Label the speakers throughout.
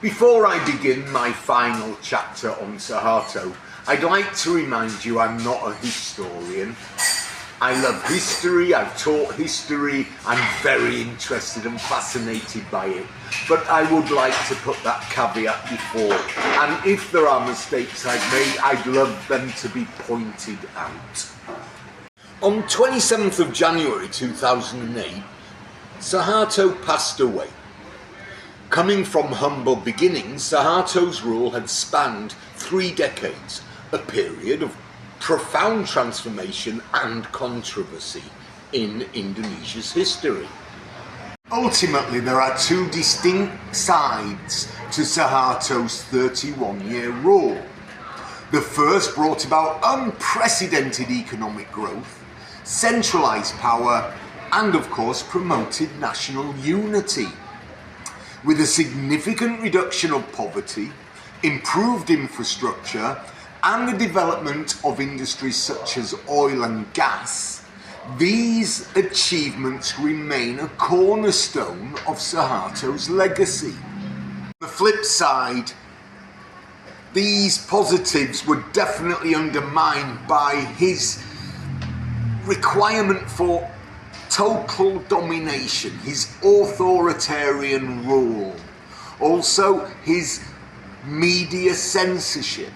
Speaker 1: Before I begin my final chapter on Suharto, I'd like to remind you I'm not a historian. I love history, I've taught history, I'm very interested and fascinated by it. But I would like to put that caveat before. And if there are mistakes I've made, I'd love them to be pointed out. On 27th of January 2008, Suharto passed away. Coming from humble beginnings, Suharto's rule had spanned 3 decades, a period of profound transformation and controversy in Indonesia's history. Ultimately, there are 2 distinct sides to Suharto's 31-year rule. The first brought about unprecedented economic growth, centralised power, and of course promoted national unity. With a significant reduction of poverty, improved infrastructure, and the development of industries such as oil and gas, these achievements remain a cornerstone of Suharto's legacy. On the flip side, these positives were definitely undermined by his requirement for total domination, his authoritarian rule, also his media censorship,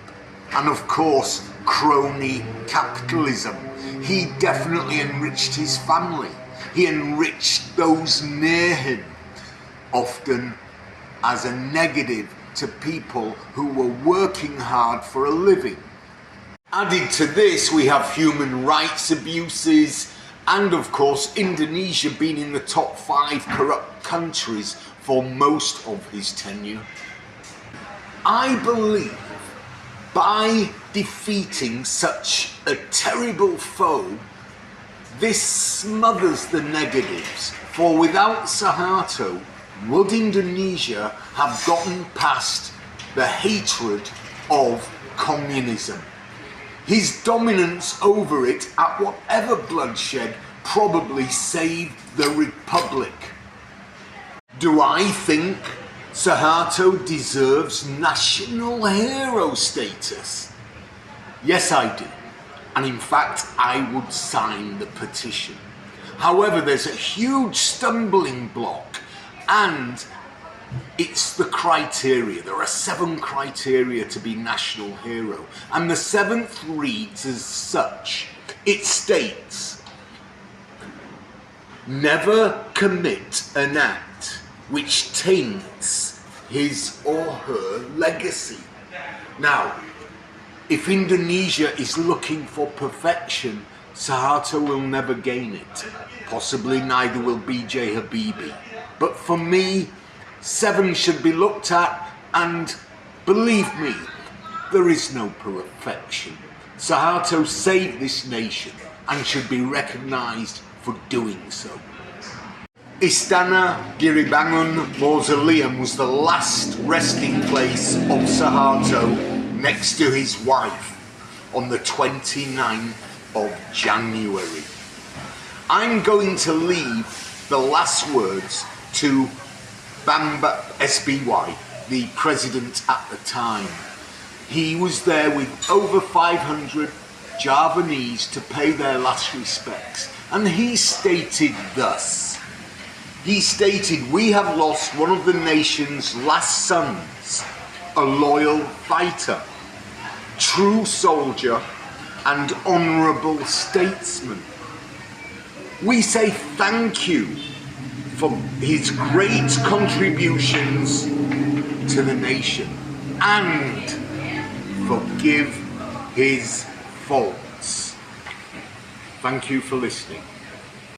Speaker 1: and of course crony capitalism. He definitely enriched his family. He enriched those near him, often as a negative to people who were working hard for a living. Added to this, we have human rights abuses, and of course Indonesia being in the top 5 corrupt countries for most of his tenure. I believe by defeating such a terrible foe, this smothers the negatives, for without Suharto, would Indonesia have gotten past the hatred of communism? His dominance over it, at whatever bloodshed, probably saved the Republic. Do I think Suharto deserves national hero status? Yes, I do. And in fact, I would sign the petition. However, there's a huge stumbling block, and it's the criteria. There are 7 criteria to be national hero, and the 7th reads as such. It states, never commit an act which taints his or her legacy. Now, if Indonesia is looking for perfection, Suharto will never gain it. Possibly neither will B.J. Habibie. But for me, 7 should be looked at, and believe me, there is no perfection. Suharto saved this nation and should be recognised for doing so. Istana Giribangun Mausoleum was the last resting place of Suharto next to his wife on the 29th of January. I'm going to leave the last words to Bamba SBY, the president at the time. He was there with over 500 Javanese to pay their last respects, and he stated thus. He stated, "We have lost one of the nation's last sons, a loyal fighter, true soldier, and honourable statesman. We say thank you for his great contributions to the nation and forgive his faults." Thank you for listening.